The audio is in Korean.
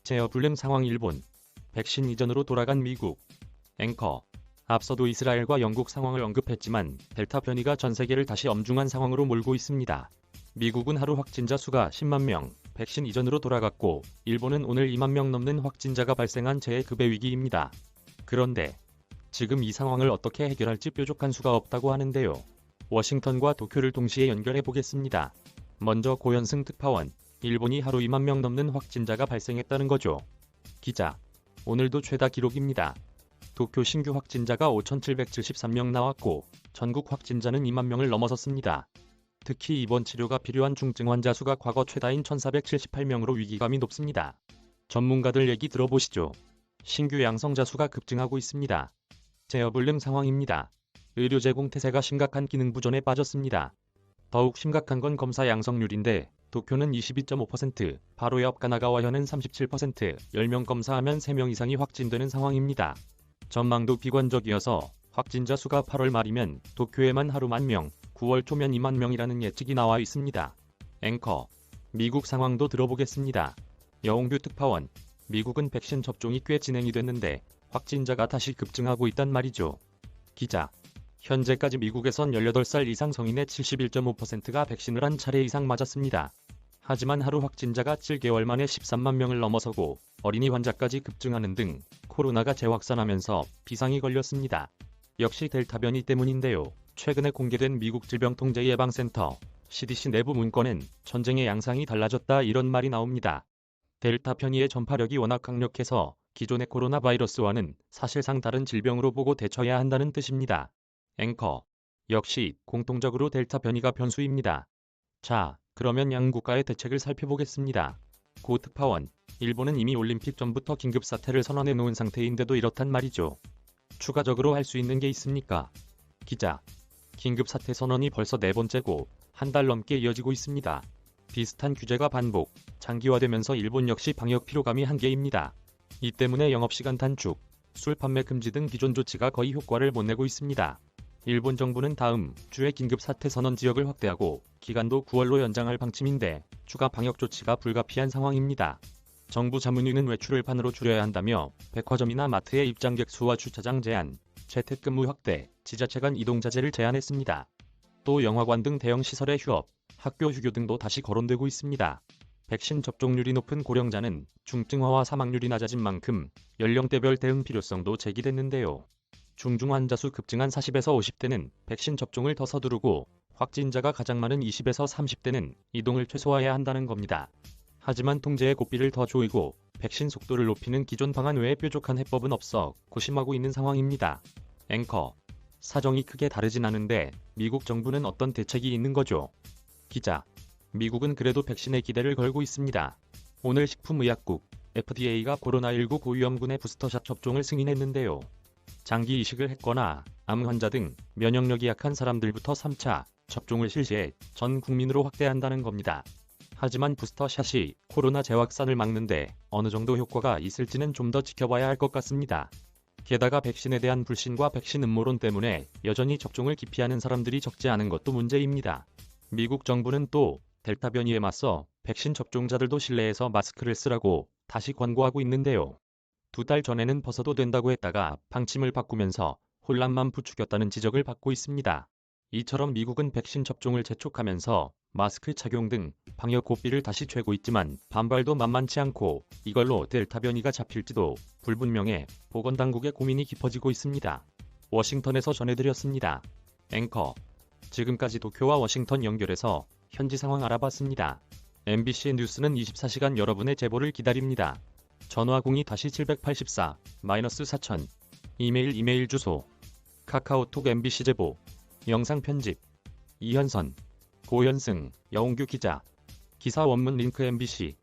제어 불능 상황 일본. 백신 이전으로 돌아간 미국. 앵커. 앞서도 이스라엘과 영국 상황을 언급했지만 델타 변이가 전 세계를 다시 엄중한 상황으로 몰고 있습니다. 미국은 하루 확진자 수가 10만 명, 백신 이전으로 돌아갔고 일본은 오늘 2만 명 넘는 확진자가 발생한 재해급의 위기입니다. 그런데 지금 이 상황을 어떻게 해결할지 뾰족한 수가 없다고 하는데요. 워싱턴과 도쿄를 동시에 연결해 보겠습니다. 먼저 고현승 특파원. 일본이 하루 2만 명 넘는 확진자가 발생했다는 거죠. 기자. 오늘도 최다 기록입니다. 도쿄 신규 확진자가 5,773명 나왔고 전국 확진자는 2만 명을 넘어섰습니다. 특히 입원 치료가 필요한 중증 환자 수가 과거 최다인 1,478명으로 위기감이 높습니다. 전문가들 얘기 들어보시죠. 신규 양성자 수가 급증하고 있습니다. 제어 불능 상황입니다. 의료 제공 태세가 심각한 기능 부존에 빠졌습니다. 더욱 심각한 건 검사 양성률인데 도쿄는 22.5%, 바로 옆 가나가와현은 37%, 10명 검사하면 3명 이상이 확진되는 상황입니다. 전망도 비관적이어서 확진자 수가 8월 말이면 도쿄에만 하루 10,000명, 9월 초면 2만 명이라는 예측이 나와 있습니다. 앵커. 미국 상황도 들어보겠습니다. 여홍규 특파원. 미국은 백신 접종이 꽤 진행이 됐는데 확진자가 다시 급증하고 있단 말이죠. 기자. 현재까지 미국에선 18살 이상 성인의 71.5%가 백신을 한 차례 이상 맞았습니다. 하지만 하루 확진자가 7개월 만에 13만 명을 넘어서고 어린이 환자까지 급증하는 등 코로나가 재확산하면서 비상이 걸렸습니다. 역시 델타 변이 때문인데요. 최근에 공개된 미국 질병통제예방센터 CDC 내부 문건엔 전쟁의 양상이 달라졌다 이런 말이 나옵니다. 델타 변이의 전파력이 워낙 강력해서 기존의 코로나 바이러스와는 사실상 다른 질병으로 보고 대처해야 한다는 뜻입니다. 앵커. 역시 공통적으로 델타 변이가 변수입니다. 자, 그러면 양국가의 대책을 살펴보겠습니다. 고 특파원. 일본은 이미 올림픽 전부터 긴급사태를 선언해 놓은 상태인데도 이렇단 말이죠. 추가적으로 할 수 있는 게 있습니까? 기자. 긴급사태 선언이 벌써 4번째고 한 달 넘게 이어지고 있습니다. 비슷한 규제가 반복, 장기화되면서 일본 역시 방역 피로감이 한계입니다. 이 때문에 영업시간 단축, 술 판매 금지 등 기존 조치가 거의 효과를 못 내고 있습니다. 일본 정부는 다음 주에 긴급사태 선언 지역을 확대하고 기간도 9월로 연장할 방침인데 추가 방역 조치가 불가피한 상황입니다. 정부 자문위는 외출을 반으로 줄여야 한다며 백화점이나 마트의 입장객 수와 주차장 제한, 재택근무 확대, 지자체 간 이동 자제를 제한했습니다. 또 영화관 등 대형 시설의 휴업, 학교 휴교 등도 다시 거론되고 있습니다. 백신 접종률이 높은 고령자는 중증화와 사망률이 낮아진 만큼 연령대별 대응 필요성도 제기됐는데요. 중증 환자 수 급증한 40에서 50대는 백신 접종을 더 서두르고 확진자가 가장 많은 20에서 30대는 이동을 최소화해야 한다는 겁니다. 하지만 통제의 고삐를 더 조이고 백신 속도를 높이는 기존 방안 외에 뾰족한 해법은 없어 고심하고 있는 상황입니다. 앵커. 사정이 크게 다르진 않은데 미국 정부는 어떤 대책이 있는 거죠? 기자. 미국은 그래도 백신에 기대를 걸고 있습니다. 오늘 식품의약국 FDA가 코로나19 고위험군의 부스터샷 접종을 승인했는데요. 장기 이식을 했거나 암 환자 등 면역력이 약한 사람들부터 3차 접종을 실시해 전 국민으로 확대한다는 겁니다. 하지만 부스터샷이 코로나 재확산을 막는데 어느 정도 효과가 있을지는 좀 더 지켜봐야 할 것 같습니다. 게다가 백신에 대한 불신과 백신 음모론 때문에 여전히 접종을 기피하는 사람들이 적지 않은 것도 문제입니다. 미국 정부는 또 델타 변이에 맞서 백신 접종자들도 실내에서 마스크를 쓰라고 다시 권고하고 있는데요. 2달 전에는 벗어도 된다고 했다가 방침을 바꾸면서 혼란만 부추겼다는 지적을 받고 있습니다. 이처럼 미국은 백신 접종을 재촉하면서 마스크 착용 등 방역 고삐를 다시 쬐고 있지만 반발도 만만치 않고 이걸로 델타 변이가 잡힐지도 불분명해 보건당국의 고민이 깊어지고 있습니다. 워싱턴에서 전해드렸습니다. 앵커. 지금까지 도쿄와 워싱턴 연결해서 현지 상황 알아봤습니다. MBC 뉴스는 24시간 여러분의 제보를 기다립니다. 전화 02-784-4000, 이메일 주소, 카카오톡 MBC 제보, 영상 편집, 이현선, 고현승, 여홍규 기자, 기사 원문 링크 MBC